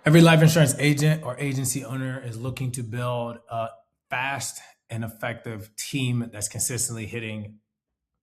Every life insurance agent or agency owner is looking to build a fast and effective team that's consistently hitting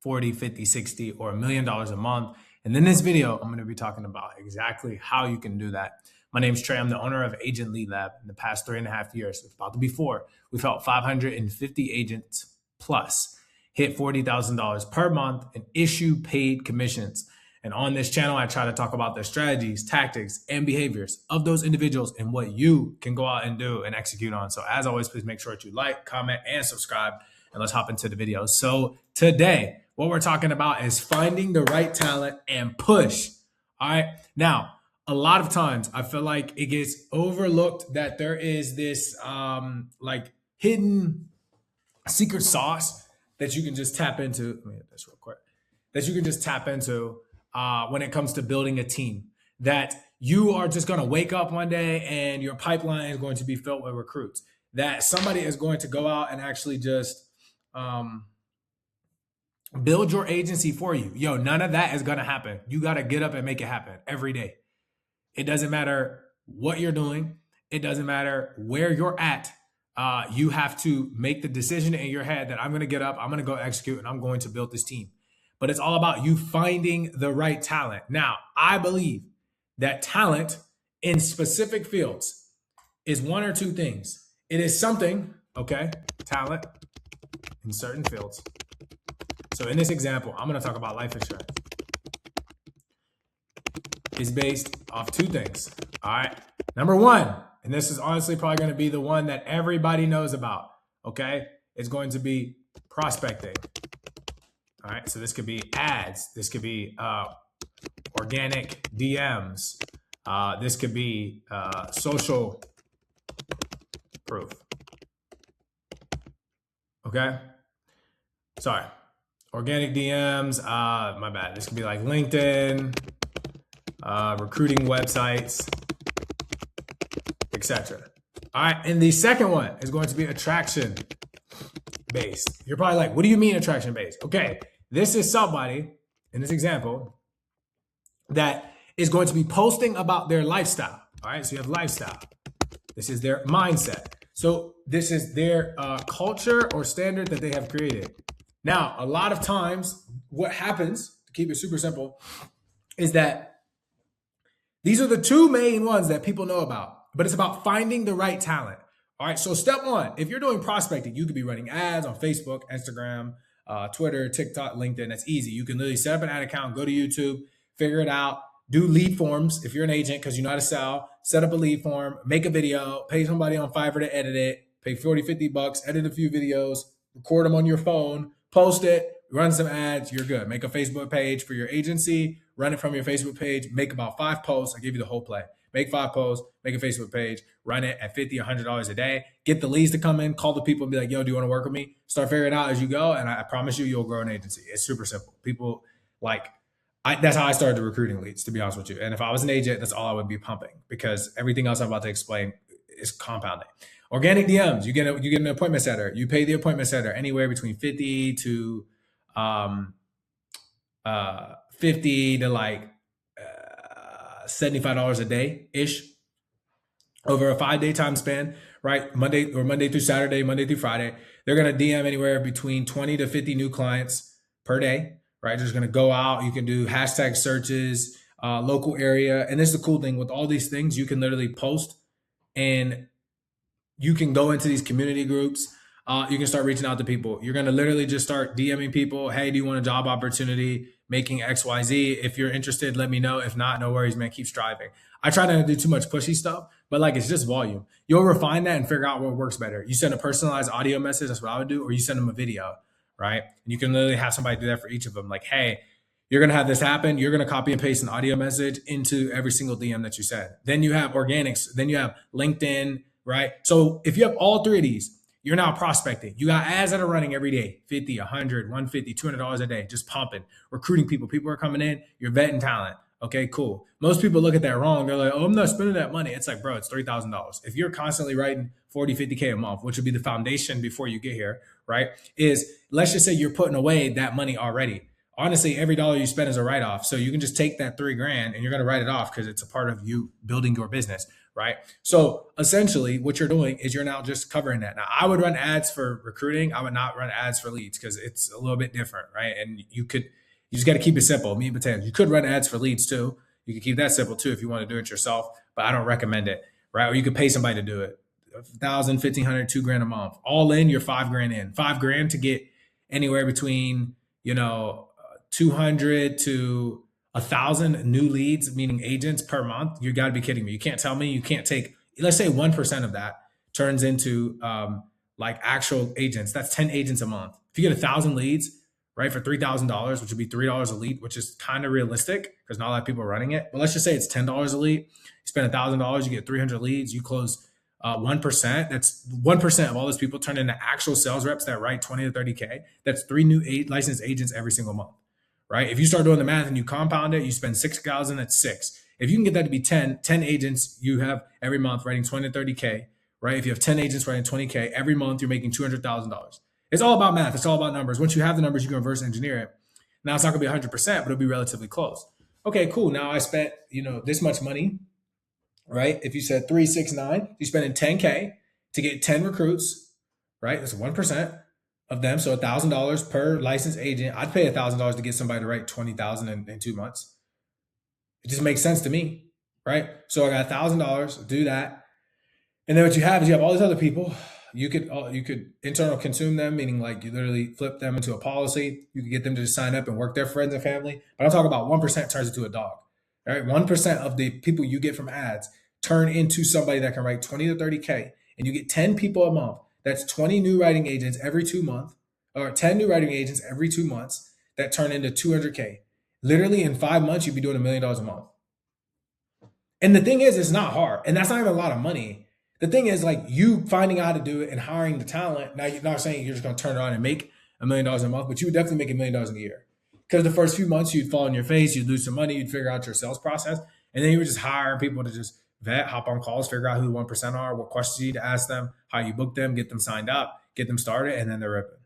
40, 50, 60, or $1 million a month. And in this video, I'm going to be talking about exactly how you can do that. My name is Trey. I'm the owner of Agent Lead Lab. In the past 3.5 years, it's about to be 4, we've helped 550 agents plus hit $40,000 per month and issue paid commissions. And on this channel, I try to talk about the strategies, tactics, and behaviors of those individuals and what you can go out and do and execute on. So as always, please make sure that you like, comment, and subscribe. And let's hop into the video. So today, what we're talking about is finding the right talent and push. All right. Now, a lot of times I feel like it gets overlooked that there is this like hidden secret sauce that you can just tap into. Let me hit this real quick. That you can just tap into when it comes to building a team. That you are just going to wake up one day and your pipeline is going to be filled with recruits. That somebody is going to go out and actually just build your agency for you. Yo, none of that is going to happen. You got to get up and make it happen every day. It doesn't matter what you're doing. It doesn't matter where you're at. You have to make the decision in your head that I'm going to get up, I'm going to go execute, and I'm going to build this team. But it's all about you finding the right talent. Now, I believe that talent in specific fields is one or two things. It is something, okay, talent in certain fields. So in this example, I'm going to talk about life insurance. It's based off two things. All right. Number one, and this is honestly probably going to be the one that everybody knows about. Okay. It's going to be prospecting. All right. So this could be ads. This could be organic DMs. This could be social proof. Okay. Sorry. Organic DMs. My bad. This could be like LinkedIn, recruiting websites, etc. All right. And the second one is going to be attraction based. You're probably like, what do you mean attraction based? Okay. This is somebody in this example that is going to be posting about their lifestyle. All right. So you have lifestyle. This is their mindset. So this is their culture or standard that they have created. Now, a lot of times what happens, to keep it super simple, is that these are the two main ones that people know about, but it's about finding the right talent. All right. So step one, if you're doing prospecting, you could be running ads on Facebook, Instagram, Twitter, TikTok, LinkedIn. That's easy. You can literally set up an ad account, go to YouTube, figure it out, do lead forms. If you're an agent, because you know how to sell, set up a lead form, make a video, pay somebody on Fiverr to edit it, pay 40, 50 bucks, edit a few videos, record them on your phone, post it, run some ads, you're good. Make a Facebook page for your agency, run it from your Facebook page, make about 5 posts. I give you the whole play. Make 5 posts, make a Facebook page, run it at $50, $100 a day, get the leads to come in, call the people and be like, yo, do you want to work with me? Start figuring it out as you go. And I promise you, you'll grow an agency. It's super simple. People that's how I started recruiting leads, to be honest with you. And if I was an agent, that's all I would be pumping because everything else I'm about to explain is compounding. Organic DMs, you get an appointment setter. You pay the appointment setter anywhere between 50 to like $75 a day ish over a 5-day time span, right? Monday through Saturday, Monday through Friday. They're going to DM anywhere between 20 to 50 new clients per day, right? They're just going to go out. You can do hashtag searches, local area. And this is the cool thing with all these things, you can literally post and you can go into these community groups. You can start reaching out to people. You're going to literally just start DMing people. Hey, do you want a job opportunity making XYZ? If you're interested, let me know. If not, no worries, man. Keep striving. I try not to do too much pushy stuff, but like it's just volume. You'll refine that and figure out what works better. You send a personalized audio message. That's what I would do. Or you send them a video, right? And you can literally have somebody do that for each of them. Like, hey, you're going to have this happen. You're going to copy and paste an audio message into every single DM that you send. Then you have organics. Then you have LinkedIn, right? So if you have all 3 of these, you're now prospecting. You got ads that are running every day, 50, 100, 150, $200 a day, just pumping, recruiting people. People are coming in, you're vetting talent. Okay, cool. Most people look at that wrong. They're like, oh, I'm not spending that money. It's like, bro, it's $3,000. If you're constantly writing 40, 50K a month, which would be the foundation before you get here, right? Is let's just say you're putting away that money already. honestly, every dollar you spend is a write off. So you can just take that 3 grand and you're going to write it off because it's a part of you building your business, right? So essentially, what you're doing is you're now just covering that. Now, I would run ads for recruiting. I would not run ads for leads because it's a little bit different, right? And you just got to keep it simple. Meat and potatoes. You could run ads for leads too. You could keep that simple too if you want to do it yourself, but I don't recommend it, right? Or you could pay somebody to do it. 1,000, 1,500, 2 grand a month. All in, you're 5 grand in. 5 grand to get anywhere between, 200 to 1,000 new leads, meaning agents per month. You got to be kidding me. You can't tell me you can't take, let's say 1% of that turns into like actual agents. That's 10 agents a month. If you get 1,000 leads, right, for $3,000, which would be $3 a lead, which is kind of realistic because not a lot of people are running it. But let's just say it's $10 a lead. You spend $1,000, you get 300 leads, you close 1%. That's 1% of all those people turn into actual sales reps that write 20 to 30K. That's 3 new licensed agents every single month, right? If you start doing the math and you compound it, you spend 6,000, that's 6. If you can get that to be 10 agents you have every month writing 20 to 30K, right? If you have 10 agents writing 20K every month, you're making $200,000. It's all about math. It's all about numbers. Once you have the numbers, you can reverse engineer it. Now it's not going to be 100%, but it'll be relatively close. Okay, cool. Now I spent, this much money, right? If you said 3, 6, 9, you're spending 10K to get 10 recruits, right? That's 1% of them. So $1,000 per licensed agent. I'd pay $1,000 to get somebody to write 20,000 in 2 months. It just makes sense to me, right? So I got $1,000, do that. And then what you have is you have all these other people. You could internal consume them, meaning like you literally flip them into a policy. You could get them to just sign up and work their friends and family. But I'm talking about 1% turns into a dog. All right, 1% of the people you get from ads turn into somebody that can write 20 to 30K, and you get 10 people a month. That's 20 new writing agents every 2 months, or 10 new writing agents every 2 months that turn into 200K. Literally in 5 months, you'd be doing $1 million a month. And the thing is, it's not hard, and that's not even a lot of money. The thing is, like, you finding out how to do it and hiring the talent. Now, you're not saying you're just going to turn it on and make $1 million a month, but you would definitely make $1 million in a year. Because the first few months, you'd fall on your face, you'd lose some money, you'd figure out your sales process, and then you would just hire people to just vet, hop on calls, figure out who the 1% are, what questions you need to ask them, how you book them, get them signed up, get them started, and then they're ripping.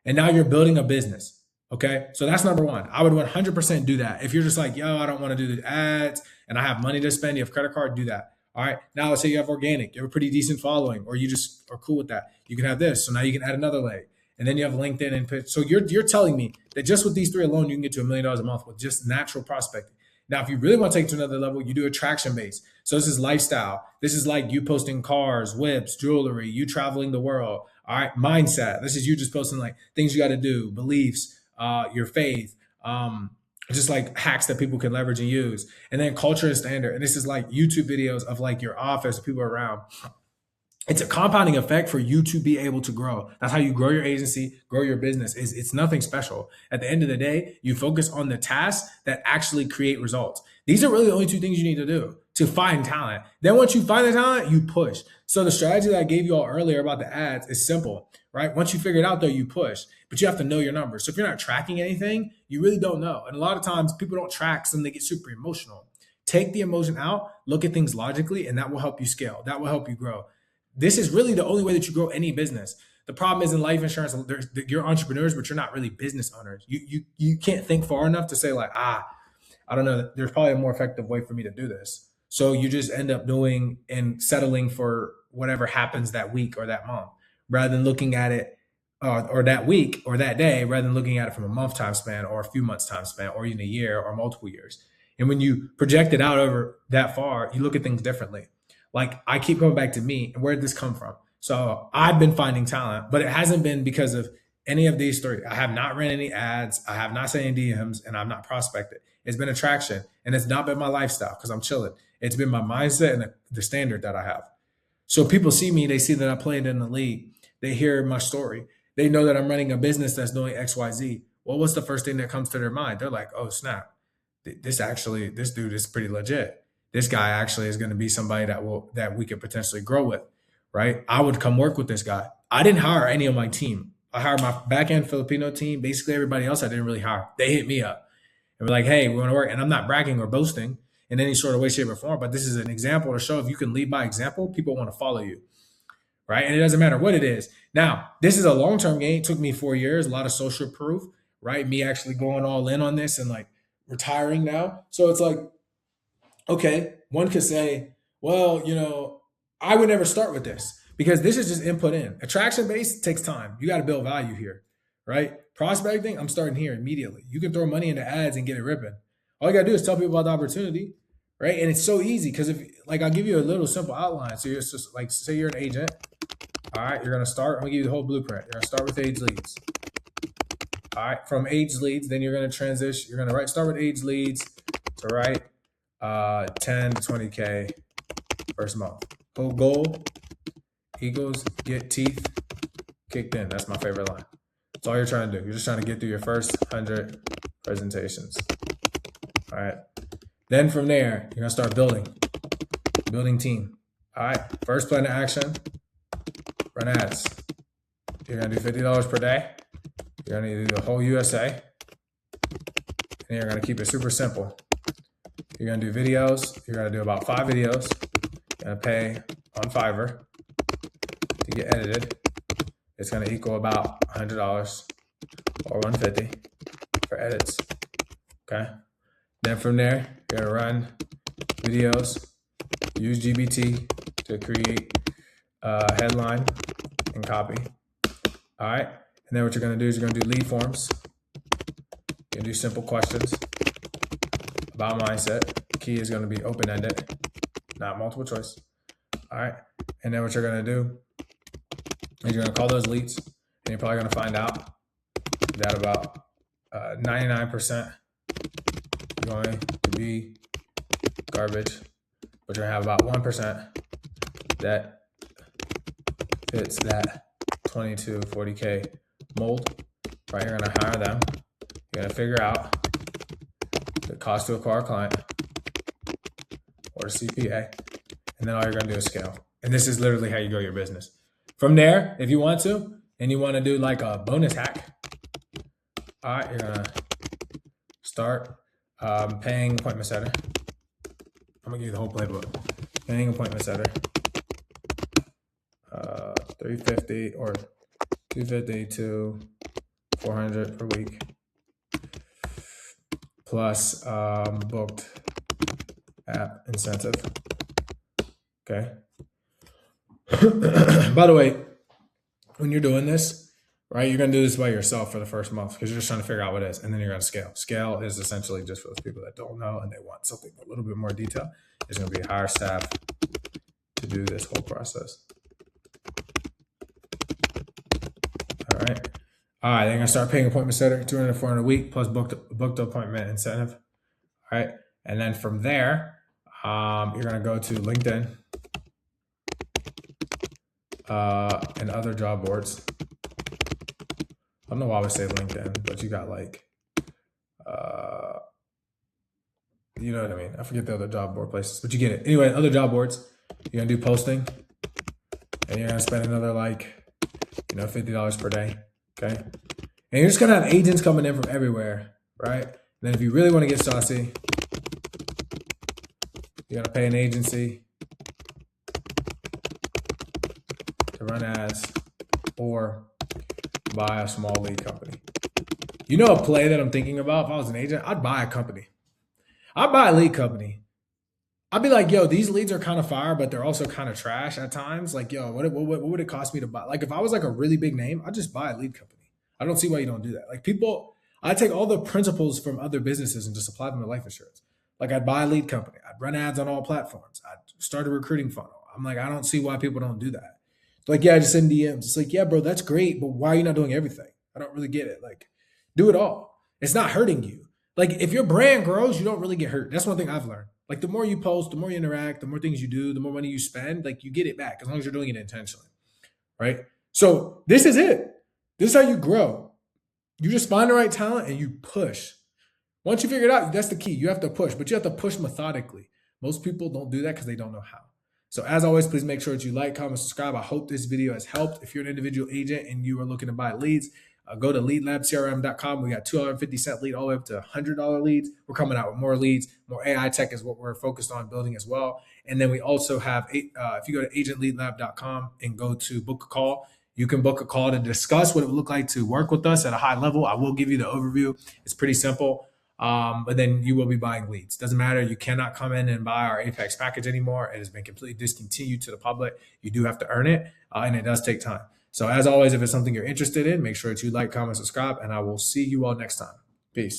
And now you're building a business. Okay, so that's number one. I would 100% do that. If you're just like, yo, I don't want to do the ads and I have money to spend, you have credit card, do that. All right, now let's say you have organic, you have a pretty decent following, or you just are cool with that. You can have this. So now you can add another leg. And then you have LinkedIn and pitch. So you're telling me that just with these 3 alone, you can get to $1 million a month with just natural prospecting. Now, if you really want to take it to another level, you do attraction based. So this is lifestyle. This is like you posting cars, whips, jewelry, you traveling the world. All right, mindset. This is you just posting like things you got to do, beliefs, your faith, just like hacks that people can leverage and use. And then culture and standard. And this is like YouTube videos of like your office, people around. It's a compounding effect for you to be able to grow. That's how you grow your agency, grow your business. It's nothing special. At the end of the day, you focus on the tasks that actually create results. These are really the only 2 things you need to do to find talent. Then once you find the talent, you push. So the strategy that I gave you all earlier about the ads is simple, right? Once you figure it out though, you push, but you have to know your numbers. So if you're not tracking anything, you really don't know. And a lot of times people don't track, so they get super emotional. Take the emotion out, look at things logically, and that will help you scale. That will help you grow. This is really the only way that you grow any business. The problem is in life insurance, you're entrepreneurs, but you're not really business owners. You can't think far enough to say like, I don't know, there's probably a more effective way for me to do this. So you just end up doing and settling for whatever happens that week or that month, rather than looking at it or that week or that day, rather than looking at it from a month time span or a few months time span or even a year or multiple years. And when you project it out over that far, you look at things differently. Like I keep going back to me and where did this come from? So I've been finding talent, but it hasn't been because of any of these 3. I have not ran any ads. I have not sent any DMs, and I've not prospected. It's been attraction, and it's not been my lifestyle because I'm chilling. It's been my mindset and the standard that I have. So people see me, they see that I played in the league. They hear my story. They know that I'm running a business that's doing X, Y, Z. Well, what's the first thing that comes to their mind? They're like, oh, snap. This dude is pretty legit. This guy actually is going to be somebody that we could potentially grow with, right? I would come work with this guy. I didn't hire any of my team. I hired my back-end Filipino team. Basically, everybody else I didn't really hire. They hit me up and were like, hey, we want to work. And I'm not bragging or boasting in any sort of way, shape, or form, but this is an example to show if you can lead by example, people want to follow you, right? And it doesn't matter what it is. Now, this is a long-term game. It took me 4 years, a lot of social proof, right? Me actually going all in on this and like retiring now. So it's like, okay, one could say, well, I would never start with this because this is just input in. Attraction based takes time. You got to build value here, right? Prospecting, I'm starting here immediately. You can throw money into ads and get it ripping. All you got to do is tell people about the opportunity, right? And it's so easy because if, like, I'll give you a little simple outline. So you're just like, say you're an agent. All right, you're going to start. I'm going to give you the whole blueprint. You're going to start with age leads. All right, from age leads, then you're going to transition. You're going to start with age leads to write 10 to 20K first month. Whole goal equals get teeth kicked in. That's my favorite line. That's all you're trying to do. You're just trying to get through your first 100 presentations. All right. Then from there, you're going to start building team. All right. First plan of action, run ads. You're going to do $50 per day. You're going to do the whole USA. And you're going to keep it super simple. You're going to do videos. You're going to do about 5 videos. You're going to pay on Fiverr to get edited. It's going to equal about $100 or $150 for edits. Okay. Then from there, you're going to run videos, use GBT to create a headline and copy. All right. And then what you're going to do is you're going to do lead forms. You're going to do simple questions about mindset. Key is going to be open-ended, not multiple choice. All right. And then what you're going to do is you're going to call those leads, and you're probably going to find out that about 99% going to be garbage, but you're going to have about 1% that fits that 20 to 40K mold, right? You're going to hire them. You're going to figure out the cost to acquire a client or a CPA, and then all you're going to do is scale. And this is literally how you grow your business. From there, if you want to, and you want to do like a bonus hack, all right, you're going to start paying appointment setter. I'm going to give you the whole playbook. Paying appointment setter, 350 or 250 to 400 per week, plus booked app incentive. Okay. By the way, when you're doing this, right, you're going to do this by yourself for the first month because you're just trying to figure out what it is, and then you're going to scale. Scale is essentially just for those people that don't know and they want something a little bit more detail. There's going to be a higher staff to do this whole process. All right. All right, then you're going to start paying appointment setter, 200 to 400 a week plus booked appointment incentive. All right. And then from there, you're going to go to LinkedIn and other job boards. I don't know why I would say LinkedIn, but you got like, you know what I mean? I forget the other job board places, but you get it. Anyway, other job boards, you're going to do posting, and you're going to spend another like, $50 per day. Okay. And you're just going to have agents coming in from everywhere, right? And then if you really want to get saucy, you're going to pay an agency to run ads or buy a small lead company. You know a play that I'm thinking about? If I was an agent, I'd buy a company. I'd buy a lead company. I'd be like, yo, these leads are kind of fire, but they're also kind of trash at times. Like, yo, what would it cost me to buy? Like, if I was like a really big name, I'd just buy a lead company. I don't see why you don't do that. Like I take all the principles from other businesses and just apply them to life insurance. Like, I'd buy a lead company. I'd run ads on all platforms. I'd start a recruiting funnel. I'm like, I don't see why people don't do that. Like, yeah, I just send DMs. It's like, yeah, bro, that's great, but why are you not doing everything? I don't really get it. Like, do it all. It's not hurting you. Like, if your brand grows, you don't really get hurt. That's one thing I've learned. Like, the more you post, the more you interact, the more things you do, the more money you spend, like, you get it back as long as you're doing it intentionally, right? So this is it. This is how you grow. You just find the right talent and you push. Once you figure it out, that's the key. You have to push, but you have to push methodically. Most people don't do that because they don't know how. So as always, please make sure that you like, comment, subscribe. I hope this video has helped. If you're an individual agent and you are looking to buy leads, go to leadlabcrm.com. We got 250-cent lead all the way up to $100 leads. We're coming out with more leads. More AI tech is what we're focused on building as well. And then we also have, if you go to agentleadlab.com and go to book a call, You can book a call to discuss what it would look like to work with us at a high level. I will give you the overview. It's pretty simple. But then you will be buying leads. Doesn't matter. You cannot come in and buy our Apex package anymore. It has been completely discontinued to the public. You do have to earn it, and it does take time. So as always, if it's something you're interested in, make sure to like, comment, subscribe, and I will see you all next time. Peace.